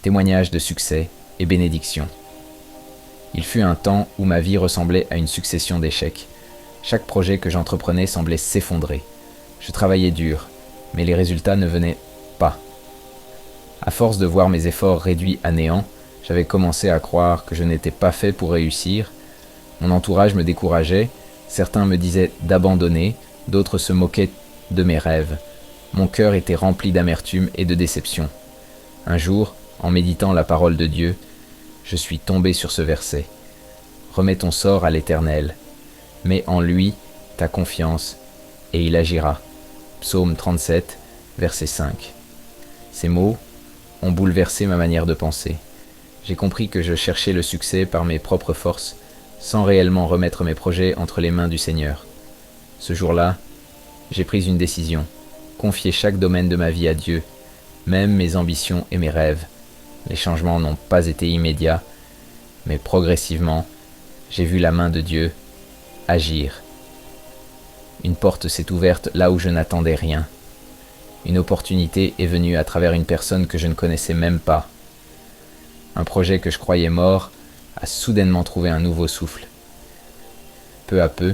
témoignages de succès et bénédictions. Il fut un temps où ma vie ressemblait à une succession d'échecs. Chaque projet que j'entreprenais semblait s'effondrer. Je travaillais dur, mais les résultats ne venaient pas. À force de voir mes efforts réduits à néant, j'avais commencé à croire que je n'étais pas fait pour réussir. Mon entourage me décourageait, certains me disaient d'abandonner, d'autres se moquaient de mes rêves. Mon cœur était rempli d'amertume et de déception. Un jour, en méditant la parole de Dieu, je suis tombé sur ce verset. Remets ton sort à l'Éternel. Mets en lui ta confiance, et il agira. Psaume 37, verset 5. Ces mots ont bouleversé ma manière de penser. J'ai compris que je cherchais le succès par mes propres forces, sans réellement remettre mes projets entre les mains du Seigneur. Ce jour-là, j'ai pris une décision, confier chaque domaine de ma vie à Dieu, même mes ambitions et mes rêves. Les changements n'ont pas été immédiats, mais progressivement, j'ai vu la main de Dieu agir. Une porte s'est ouverte là où je n'attendais rien. Une opportunité est venue à travers une personne que je ne connaissais même pas. Un projet que je croyais mort a soudainement trouvé un nouveau souffle. Peu à peu,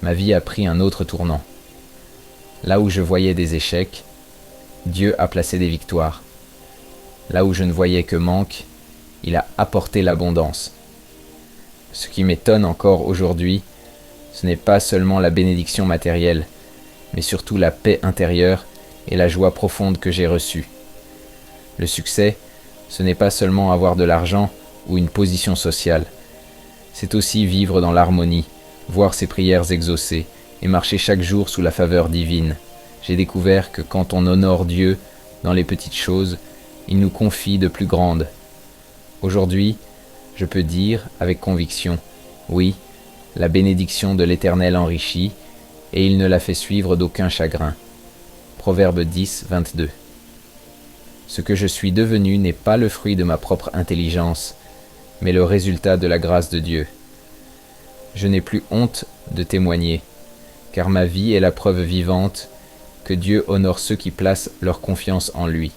ma vie a pris un autre tournant. Là où je voyais des échecs, Dieu a placé des victoires. Là où je ne voyais que manque, il a apporté l'abondance. Ce qui m'étonne encore aujourd'hui, ce n'est pas seulement la bénédiction matérielle, mais surtout la paix intérieure et la joie profonde que j'ai reçue. Le succès, ce n'est pas seulement avoir de l'argent ou une position sociale. C'est aussi vivre dans l'harmonie, voir ses prières exaucées et marcher chaque jour sous la faveur divine. J'ai découvert que quand on honore Dieu dans les petites choses, il nous confie de plus grandes. Aujourd'hui, je peux dire avec conviction, oui, la bénédiction de l'Éternel enrichit, et il ne la fait suivre d'aucun chagrin. Proverbe 10, 22. Ce que je suis devenu n'est pas le fruit de ma propre intelligence, mais le résultat de la grâce de Dieu. Je n'ai plus honte de témoigner, car ma vie est la preuve vivante que Dieu honore ceux qui placent leur confiance en lui.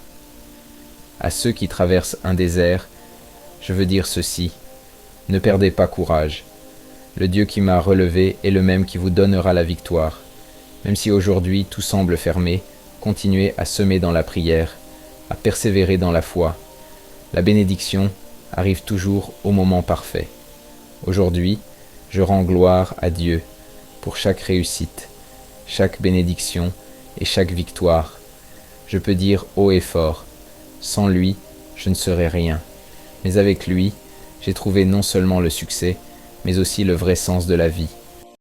À ceux qui traversent un désert, je veux dire ceci, ne perdez pas courage. Le Dieu qui m'a relevé est le même qui vous donnera la victoire. Même si aujourd'hui tout semble fermé, continuez à semer dans la prière, à persévérer dans la foi. La bénédiction arrive toujours au moment parfait. Aujourd'hui, je rends gloire à Dieu pour chaque réussite, chaque bénédiction et chaque victoire. Je peux dire haut et fort, sans lui, je ne serais rien. Mais avec lui, j'ai trouvé non seulement le succès, mais aussi le vrai sens de la vie.